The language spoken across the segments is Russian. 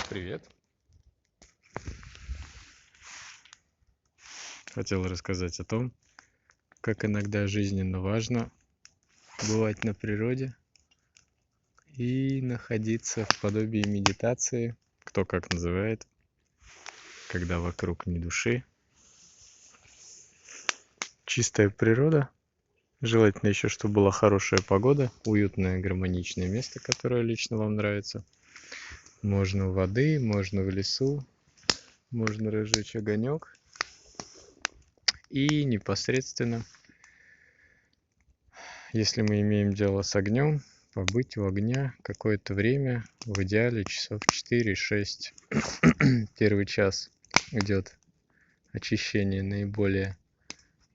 Привет. Хотел рассказать о том, как иногда жизненно важно бывать на природе и находиться в подобии медитации, кто как называет, когда вокруг ни души. Чистая природа, желательно еще, чтобы была хорошая погода, уютное гармоничное место, которое лично вам нравится. Можно у воды, можно в лесу, можно разжечь огонек. И непосредственно, если мы имеем дело с огнем, побыть у огня какое-то время, в идеале часов 4-6. Первый час идет очищение наиболее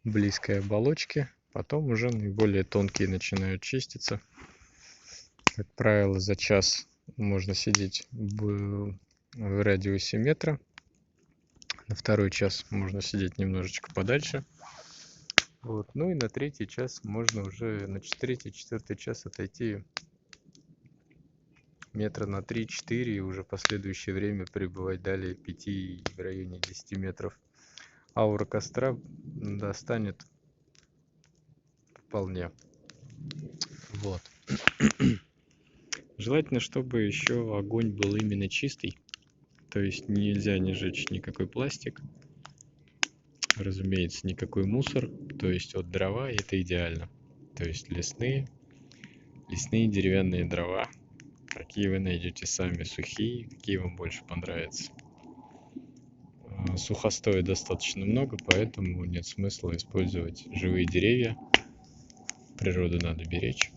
близкой оболочки, потом уже наиболее тонкие начинают чиститься. Как правило, за час можно сидеть в радиусе метра. На второй час можно сидеть немножечко подальше. Вот. Ну и на третий час можно уже, на третий-четвертый час отойти метра на 3-4 и уже последующее время пребывать далее 5 и в районе 10 метров. Аура костра достанет вполне. Вот. Желательно, чтобы еще огонь был именно чистый. То есть нельзя не жечь никакой пластик. Разумеется, никакой мусор. То есть вот дрова это идеально. То есть лесные деревянные дрова. Какие вы найдете сами, сухие, какие вам больше понравятся. Сухостоя достаточно много, поэтому нет смысла использовать живые деревья. Природу надо беречь.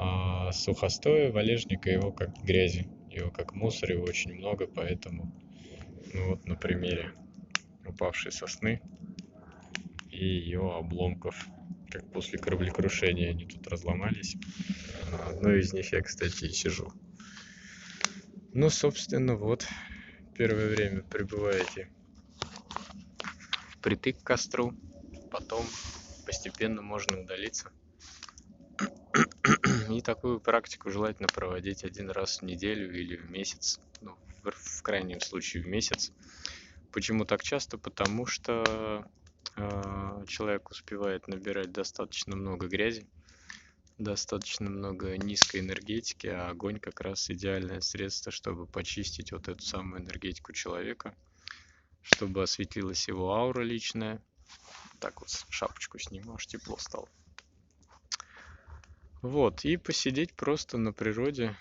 А сухостоя, валежника, его как грязи, его как мусор, его очень много, поэтому, ну вот на примере упавшей сосны и ее обломков, как после кораблекрушения они тут разломались. На одной из них я, кстати, и сижу. Ну, собственно, вот первое время пребываете впритык к костру, потом постепенно можно удалиться. И такую практику желательно проводить один раз в неделю или в месяц, ну, в крайнем случае в месяц. Почему так часто? Потому что человек успевает набирать достаточно много грязи, достаточно много низкой энергетики, а огонь как раз идеальное средство, чтобы почистить вот эту самую энергетику человека, чтобы осветилась его аура личная. Так вот шапочку сниму, аж тепло стало. Вот, и посидеть просто на природе.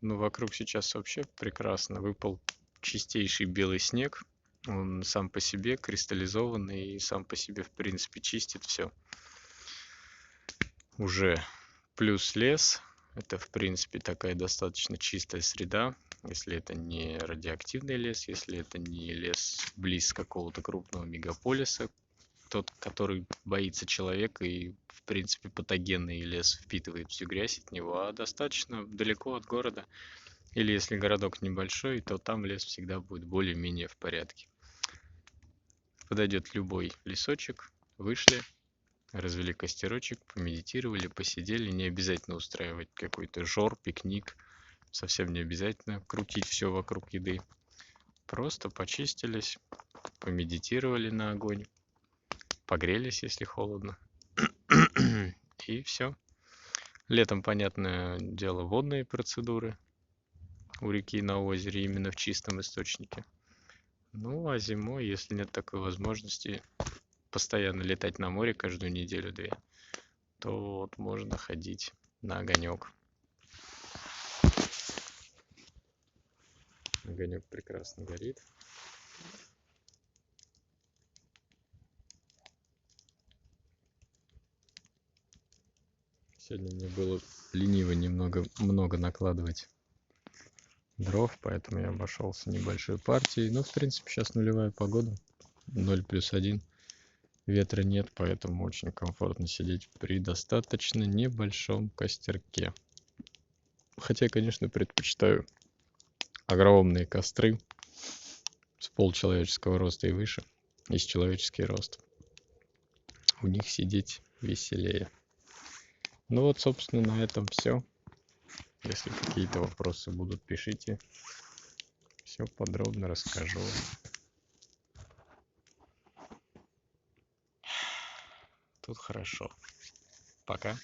Ну, вокруг сейчас вообще прекрасно. Выпал чистейший белый снег. Он сам по себе кристаллизованный и сам по себе, в принципе, чистит все. Уже плюс лес. Это, в принципе, такая достаточно чистая среда. Если это не радиоактивный лес, если это не лес близ какого-то крупного мегаполиса, тот, который боится человека и, в принципе, патогенный лес впитывает всю грязь от него, а достаточно далеко от города. Или если городок небольшой, то там лес всегда будет более-менее в порядке. Подойдет любой лесочек, вышли, развели костерочек, помедитировали, посидели. Не обязательно устраивать какой-то жор, пикник. Совсем не обязательно крутить все вокруг еды. Просто почистились, помедитировали на огонь, погрелись, если холодно. И все. Летом, понятное дело, водные процедуры у реки на озере, именно в чистом источнике. Ну, а зимой, если нет такой возможности постоянно летать на море каждую неделю-две, то вот можно ходить на огонек. Огонек прекрасно горит. Сегодня мне было лениво много накладывать дров, поэтому я обошелся небольшой партией. Но, в принципе, сейчас нулевая погода, 0+1. Ветра нет, поэтому очень комфортно сидеть при достаточно небольшом костерке. Хотя, конечно, предпочитаю огромные костры с полчеловеческого роста и выше, и с человеческий рост. У них сидеть веселее. Ну вот, собственно, на этом все. Если какие-то вопросы будут, пишите. Все подробно расскажу. Тут хорошо. Пока.